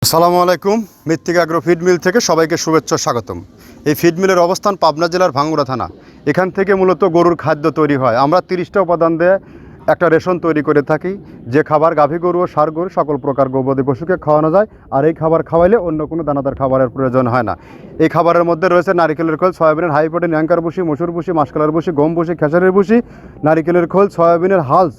আসসালামু আলাইকুম। মৃত্তিকা অ্যাগ্রো ফিড মিল থেকে সবাইকে শুভেচ্ছা স্বাগতম। এই ফিড মিলের অবস্থান পাবনা জেলার ভাঙ্গুড়া থানা। এখান থেকে মূলত গরুর খাদ্য তৈরি হয়। আমরা 30টা উপাদান দিয়ে একটা রেশন তৈরি করে থাকি, যে খাবার গাভী গরু ও ষাঁড় গরু সকল প্রকার গবাদি পশুকে খাওয়ানো যায়। আর এই খাবার খাওয়াইলে অন্য কোনো দানাদার খাবারের প্রয়োজন হয় না। এই খাবারের মধ্যে রয়েছে নারিকেলের খোল, সয়াবিনের হাই প্রোটিন অ্যাঙ্কার ভুসি, মসুর ভুসি, মাসকলার ভুসি, গম ভুসি, খেসারির ভুসি, নারিকেলের খোল, সয়াবিনের হালস,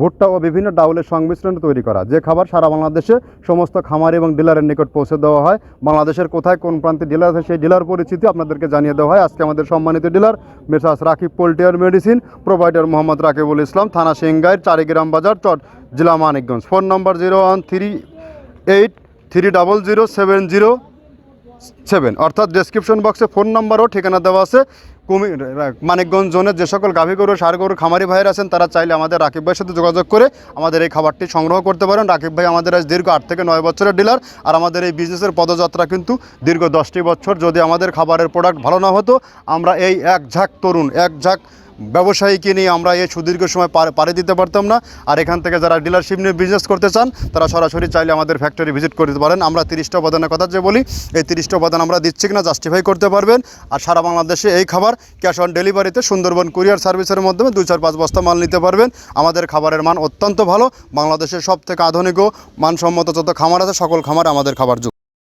ভুট্টা ও বিভিন্ন ডাউলের সংমিশ্রণে তৈরি করা, যে খাবার সারা বাংলাদেশে সমস্ত খামার এবং ডিলারের নিকট পৌঁছে দেওয়া হয়। বাংলাদেশের কোথায় কোন প্রান্তে ডিলার আছে সেই ডিলার পরিচিতি আপনাদেরকে জানিয়ে দেওয়া হয়। আজকে আমাদের সম্মানিত dealer messrs Rakib poultry and medicine, provider Mohammad Rakibul Islam, থানা সিংগাইর, চারিগ্রাম বাজার, চট, জেলা মানিকগঞ্জ। ফোন নম্বর 0138300707, অর্থাৎ ডেসক্রিপশন বক্সে ফোন নাম্বার ও ঠিকানা দেওয়া আছে। মানিকগঞ্জ জোনের যে সকল গাভী গরু ষাঁড় গরু খামারি ভাইয়ের আছেন, তারা চাইলে আমাদের রাকিব ভাইয়ের সাথে যোগাযোগ করে আমাদের এই খাবারটি সংগ্রহ করতে পারেন। রাকিব ভাই আমাদের আজ দীর্ঘ 8 থেকে 9 বছরের ডিলার, আর আমাদের এই বিজনেসের পদযাত্রা কিন্তু দীর্ঘ 10টি বছর। যদি আমাদের খাবারের প্রোডাক্ট ভালো না হতো, আমরা এই এক ঝাঁক তরুণ, এক ঝাঁক ব্যবসায়ীকে নিয়ে আমরা এই সুদীর্ঘ সময় পাড়ি দিতে পারতাম না। আর এখান থেকে যারা ডিলারশিপ নিয়ে বিজনেস করতে চান, তারা সরাসরি চাইলে আমাদের ফ্যাক্টরি ভিজিট করতে পারেন। আমরা 30টা উপাদানের কথা যে বলি, এই 30টা উপাদান আমরা দিচ্ছি কিনা জাস্টিফাই করতে পারবেন। আর সারা বাংলাদেশে এই খাবার ক্যাশ অন ডেলিভারিতে সুন্দরবন কুরিয়ার সার্ভিসের মাধ্যমে 2-4-5 বস্তা মাল নিতে পারবেন। আমাদের খাবারের মান অত্যন্ত ভালো। বাংলাদেশের সব থেকে আধুনিক ও মানসম্মত যত খামার আছে, সকল খামারে আমাদের খাবার